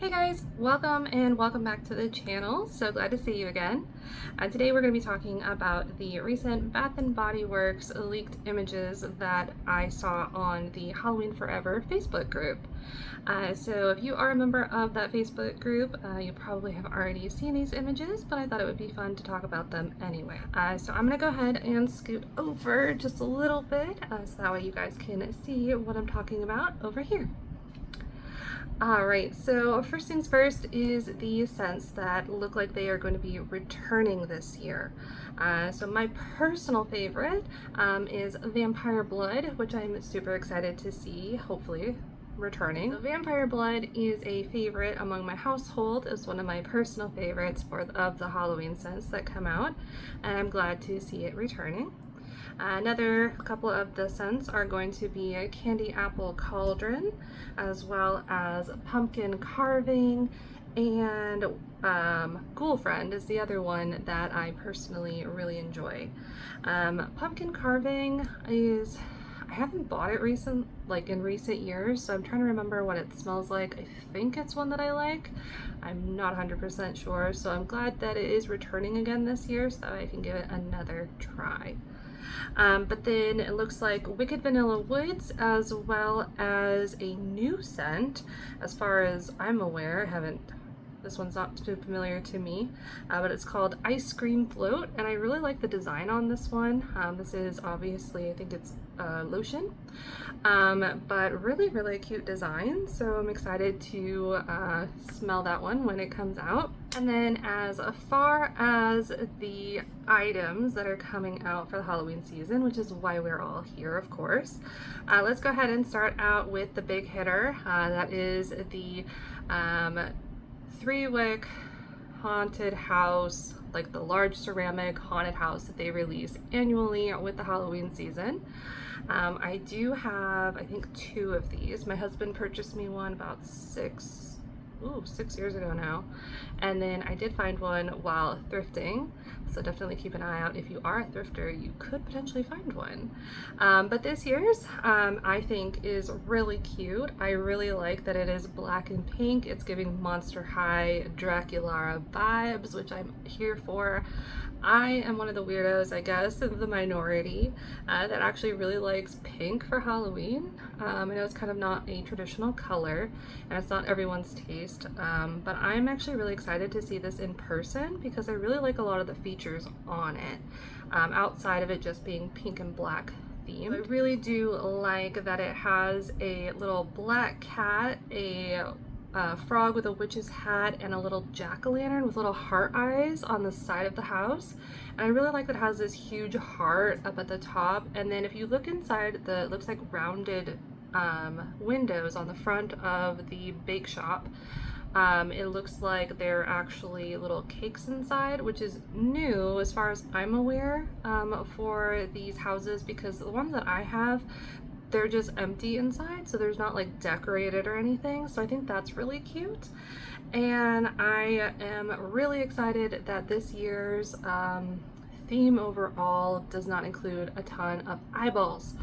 Hey guys, welcome back to the channel. So glad to see you again. Today we're going to be talking about the recent Bath & Body Works leaked images that I saw on the Halloween Forever Facebook group. So if you are a member of that Facebook group, you probably have already seen these images, but I thought it would be fun to talk about them anyway. So I'm going to go ahead and scoot over just a little bit so that way you guys can see what I'm talking about over here. Alright, so first things first is the scents that look like they are going to be returning this year. So my personal favorite is Vampire Blood, which I'm super excited to see, hopefully, returning. So Vampire Blood is a favorite among my household. It's one of my personal favorites of the Halloween scents that come out, and I'm glad to see it returning. Another couple of the scents are going to be a Candy Apple Cauldron, as well as Pumpkin Carving, and Ghoul Friend is the other one that I personally really enjoy. Pumpkin Carving is, I haven't bought it in recent years, so I'm trying to remember what it smells like. I think it's one that I like. I'm not 100% sure, so I'm glad that it is returning again this year so I can give it another try. But then it looks like Wicked Vanilla Woods, as well as a new scent. As far as I'm aware, this one's not too familiar to me, but it's called Ice Cream Float, and I really like the design on this one. This is obviously, I think it's lotion, but really cute design, so I'm excited to smell that one when it comes out. And then as far as the items that are coming out for the Halloween season, which is why we're all here, of course, let's go ahead and start out with the big hitter. That is the 3-wick haunted house, like the large ceramic haunted house that they release annually with the Halloween season. I do have, I think, 2 of these. My husband purchased me one about 6 years ago now, and then I did find one while thrifting, so definitely keep an eye out. If you are a thrifter, you could potentially find one. But this year's I think is really cute. I really like that it is black and pink. It's giving Monster High Dracula vibes, which I'm here for. I am one of the weirdos, I guess, of the minority that actually really likes pink for Halloween. I know it's kind of not a traditional color, and it's not everyone's taste, but I'm actually really excited to see this in person because I really like a lot of the features on it, outside of it just being pink and black themed. I really do like that it has a little black cat, a frog with a witch's hat, and a little jack-o'-lantern with little heart eyes on the side of the house. And I really like that it has this huge heart up at the top, and then if you look inside, it looks like rounded windows on the front of the bake shop. It looks like they're actually little cakes inside, which is new as far as I'm aware for these houses, because the ones that I have, they're just empty inside, so there's not like decorated or anything, so I think that's really cute. And I am really excited that this year's theme overall does not include a ton of eyeballs.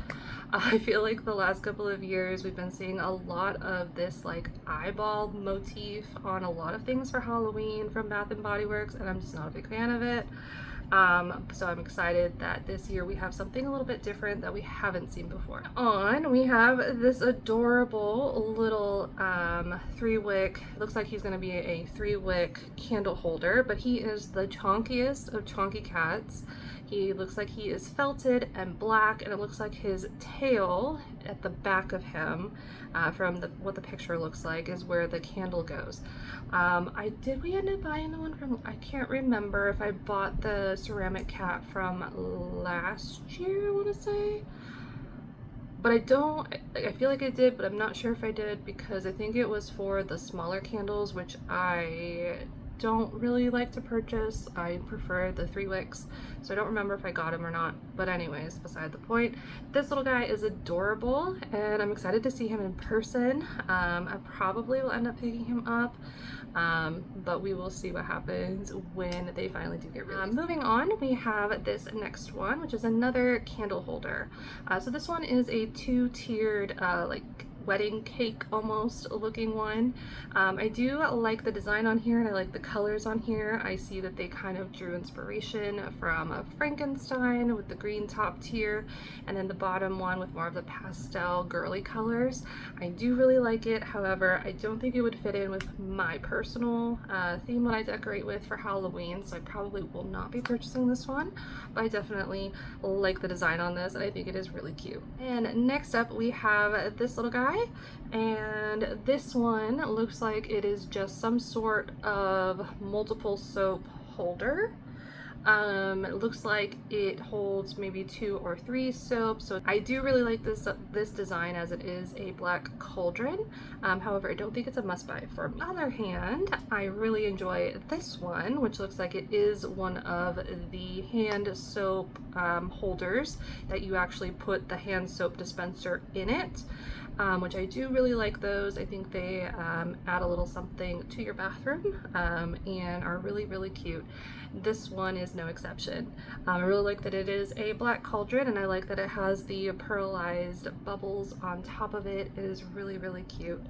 I feel like the last couple of years we've been seeing a lot of this like eyeball motif on a lot of things for Halloween from Bath & Body Works, and I'm just not a big fan of it. So I'm excited that this year we have something a little bit different that we haven't seen before. We have this adorable little 3-wick, looks like he's going to be a 3-wick candle holder, but he is the chonkiest of chonky cats. He looks like he is felted and black, and it looks like his tail at the back of him, from what the picture looks like, is where the candle goes. Did we end up buying the one from, I can't remember if I bought the ceramic cat from last year, I want to say. But I feel like I did, but I'm not sure if I did, because I think it was for the smaller candles, which I don't really like to purchase. I prefer the 3-wicks, so I don't remember if I got him or not, but anyways, beside the point. This little guy is adorable, and I'm excited to see him in person. I probably will end up picking him up, but we will see what happens when they finally do get released. Moving on, we have this next one, which is another candle holder. So this one is a 2-tiered like wedding cake almost looking one. I do like the design on here, and I like the colors on here. I see that they kind of drew inspiration from a Frankenstein with the green top tier, and then the bottom one with more of the pastel girly colors. I do really like it. However, I don't think it would fit in with my personal theme when I decorate with for Halloween, so I probably will not be purchasing this one, but I definitely like the design on this, and I think it is really cute. And next up we have this little guy, and this one looks like it is just some sort of multiple soap holder. It looks like it holds maybe 2 or 3 soaps, so I do really like this design as it is a black cauldron. However, I don't think it's a must-buy. For me. On the other hand, I really enjoy this one, which looks like it is one of the hand soap holders that you actually put the hand soap dispenser in it. Which I do really like those. I think they add a little something to your bathroom and are really, really cute. This one is no exception. I really like that it is a black cauldron, and I like that it has the pearlized bubbles on top of it. It is really, really cute,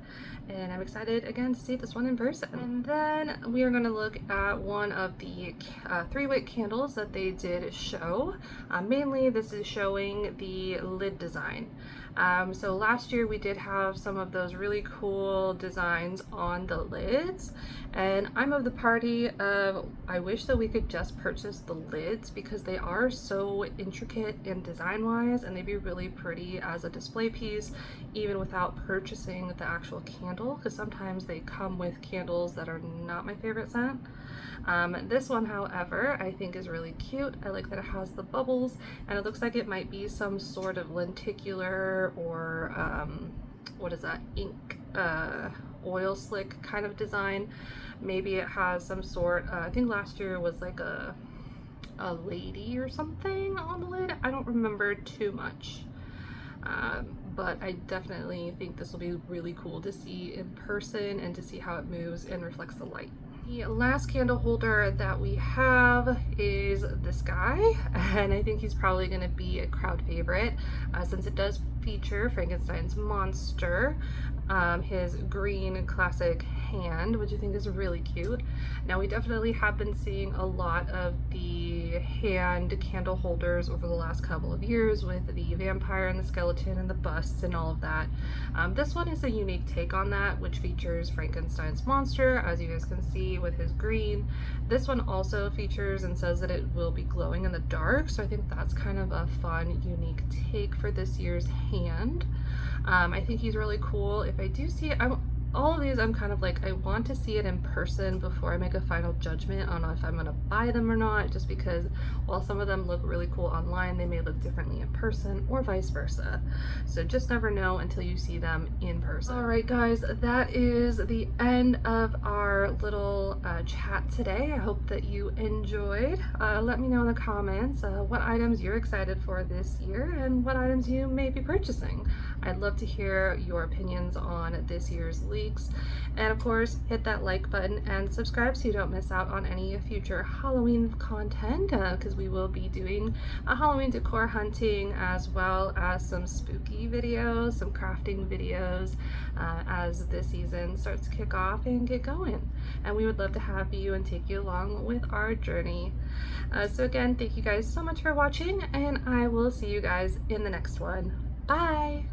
and I'm excited again to see this one in person. And then we are going to look at one of the 3-wick candles that they did show. Mainly this is showing the lid design. So last year we did have some of those really cool designs on the lids, and I'm of the party of I wish that we could just purchase the lids because they are so intricate in design wise, and they'd be really pretty as a display piece even without purchasing the actual candle, because sometimes they come with candles that are not my favorite scent. This one, however, I think is really cute. I like that it has the bubbles, and it looks like it might be some sort of lenticular or what is that, ink oil slick kind of design. Maybe it has some sort, I think last year was like a lady or something on the lid. I don't remember too much. But I definitely think this will be really cool to see in person and to see how it moves and reflects the light. The last candle holder that we have is this guy, and I think he's probably going to be a crowd favorite since it does feature Frankenstein's monster, his green classic hand, which I think is really cute. Now, we definitely have been seeing a lot of the hand candle holders over the last couple of years with the vampire and the skeleton and the busts and all of that. This one is a unique take on that, which features Frankenstein's monster, as you guys can see with his green. This one also features and says that it will be glowing in the dark, so I think that's kind of a fun, unique take for this year's hand. I think he's really cool. If I do see it, all of these I'm kind of like, I want to see it in person before I make a final judgment on if I'm going to buy them or not, just because while some of them look really cool online, they may look differently in person or vice versa. So just never know until you see them in person. All right, guys, that is the end of our little chat today. I hope that you enjoyed. Let me know in the comments what items you're excited for this year and what items you may be purchasing. I'd love to hear your opinions on this year's leaks. And of course, hit that like button and subscribe so you don't miss out on any future Halloween content, because we will be doing a Halloween decor hunting as well as some spooky videos, some crafting videos as this season starts to kick off and get going. And we would love to have you and take you along with our journey. So again, thank you guys so much for watching, and I will see you guys in the next one. Bye!